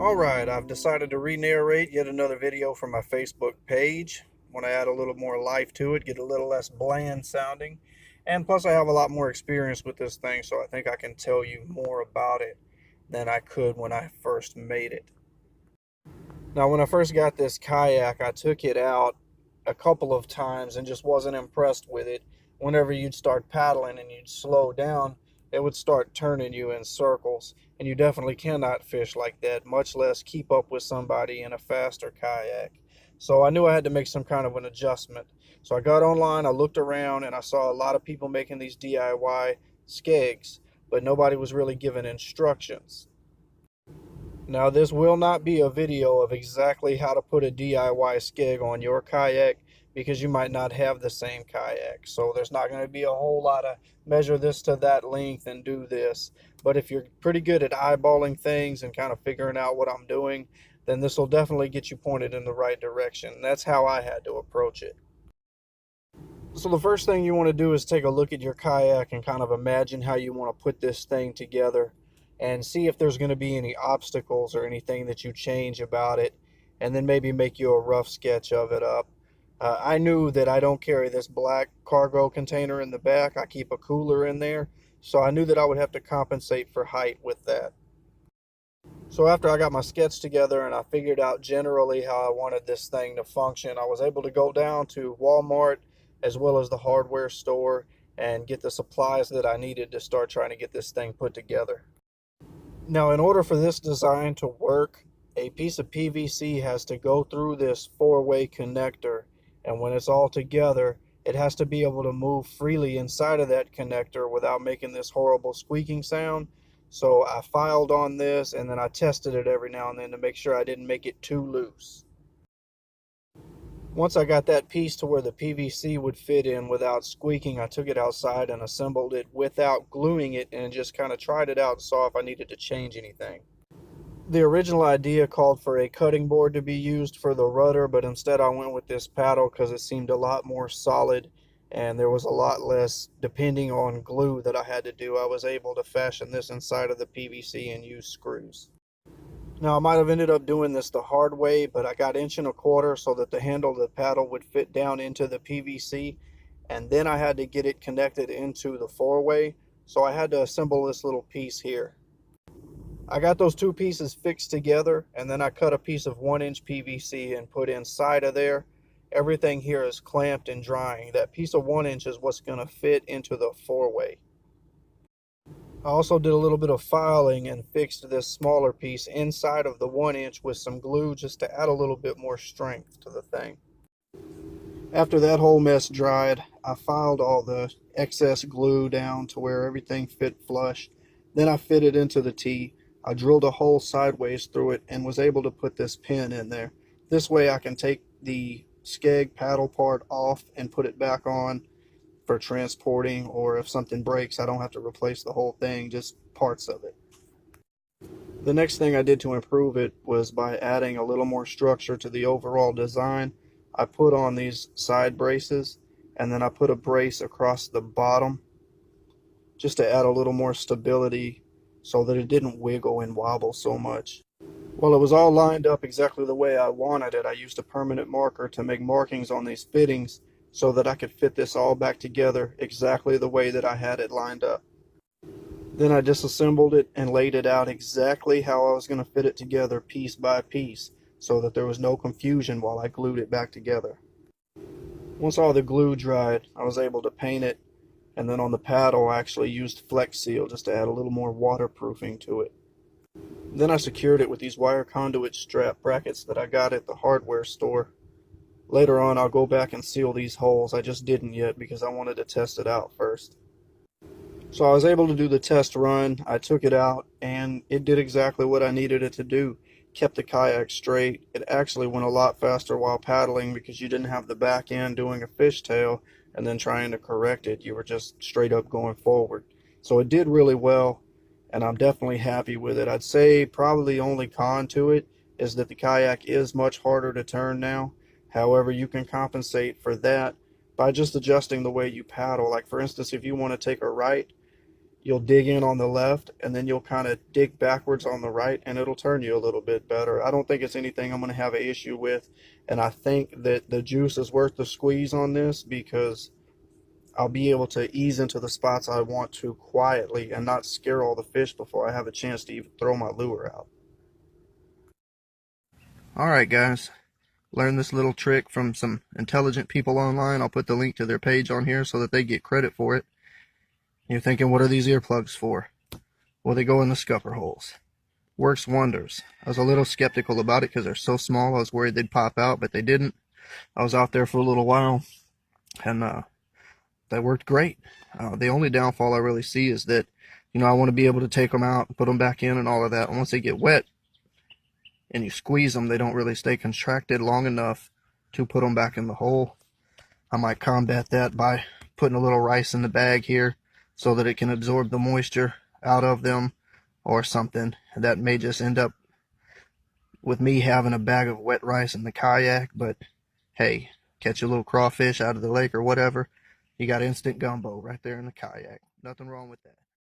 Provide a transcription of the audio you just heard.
Alright, I've decided to re-narrate yet another video from my Facebook page. Want to add a little more life to it, get a little less bland sounding. And plus I have a lot more experience with this thing, so I think I can tell you more about it than I could when I first made it. Now when I first got this kayak, I took it out a couple of times and just wasn't impressed with it. Whenever you'd start paddling and you'd slow down, it would start turning you in circles, and you definitely cannot fish like that, much less keep up with somebody in a faster kayak. So I knew I had to make some kind of an adjustment. So I got online, I looked around, and I saw a lot of people making these DIY SKEGs, but nobody was really giving instructions. Now this will not be a video of exactly how to put a DIY SKEG on your kayak, because you might not have the same kayak. So there's not going to be a whole lot of measure this to that length and do this. But if you're pretty good at eyeballing things and kind of figuring out what I'm doing, then this will definitely get you pointed in the right direction. That's how I had to approach it. So the first thing you want to do is take a look at your kayak and kind of imagine how you want to put this thing together, and see if there's going to be any obstacles or anything that you change about it, and then maybe make you a rough sketch of it up. I knew that I don't carry this black cargo container in the back. I keep a cooler in there, so I knew that I would have to compensate for height with that. So after I got my sketch together and I figured out generally how I wanted this thing to function, I was able to go down to Walmart as well as the hardware store and get the supplies that I needed to start trying to get this thing put together. Now, in order for this design to work, a piece of PVC has to go through this four-way connector, and when it's all together, it has to be able to move freely inside of that connector without making this horrible squeaking sound. So I filed on this, and then I tested it every now and then to make sure I didn't make it too loose. Once I got that piece to where the PVC would fit in without squeaking, I took it outside and assembled it without gluing it, and just kind of tried it out and saw if I needed to change anything. The original idea called for a cutting board to be used for the rudder, but instead I went with this paddle because it seemed a lot more solid and there was a lot less depending on glue that I had to do. I was able to fashion this inside of the PVC and use screws. Now I might have ended up doing this the hard way, but I got 1.25 inches so that the handle of the paddle would fit down into the PVC, and then I had to get it connected into the four-way, so I had to assemble this little piece here. I got those two pieces fixed together, and then I cut a piece of 1-inch PVC and put inside of there. Everything here is clamped and drying. That piece of 1 inch is what's going to fit into the four-way. I also did a little bit of filing and fixed this smaller piece inside of the 1 inch with some glue just to add a little bit more strength to the thing. After that whole mess dried, I filed all the excess glue down to where everything fit flush. Then I fit it into the T. I drilled a hole sideways through it and was able to put this pin in there. This way I can take the SKEG paddle part off and put it back on for transporting, or if something breaks I don't have to replace the whole thing, just parts of it. The next thing I did to improve it was by adding a little more structure to the overall design. I put on these side braces, and then I put a brace across the bottom just to add a little more stability so that it didn't wiggle and wobble so much. While it was all lined up exactly the way I wanted it, I used a permanent marker to make markings on these fittings so that I could fit this all back together exactly the way that I had it lined up. Then I disassembled it and laid it out exactly how I was going to fit it together piece by piece so that there was no confusion while I glued it back together. Once all the glue dried, I was able to paint it, and then on the paddle I actually used Flex Seal just to add a little more waterproofing to it. Then I secured it with these wire conduit strap brackets that I got at the hardware store. Later on I'll go back and seal these holes. I just didn't yet because I wanted to test it out first. So I was able to do the test run. I took it out and it did exactly what I needed it to do. Kept the kayak straight. It actually went a lot faster while paddling because you didn't have the back end doing a fishtail and then trying to correct it. You were just straight up going forward. So it did really well, and I'm definitely happy with it. I'd say probably the only con to it is that the kayak is much harder to turn now. However, you can compensate for that by just adjusting the way you paddle. Like for instance, if you want to take a right, you'll dig in on the left, and then you'll kind of dig backwards on the right, and it'll turn you a little bit better. I don't think it's anything I'm going to have an issue with, and I think that the juice is worth the squeeze on this, because I'll be able to ease into the spots I want to quietly and not scare all the fish before I have a chance to even throw my lure out. Alright guys, learned this little trick from some intelligent people online. I'll put the link to their page on here so that they get credit for it. You're thinking, what are these earplugs for? Well, they go in the scupper holes. Works wonders. I was a little skeptical about it because they're so small. I was worried they'd pop out, but they didn't. I was out there for a little while, and they worked great. The only downfall I really see is that, I want to be able to take them out, put them back in and all of that. And once they get wet and you squeeze them, they don't really stay contracted long enough to put them back in the hole. I might combat that by putting a little rice in the bag here so that it can absorb the moisture out of them or something. That may just end up with me having a bag of wet rice in the kayak, but hey, catch a little crawfish out of the lake or whatever, you got instant gumbo right there in the kayak. Nothing wrong with that.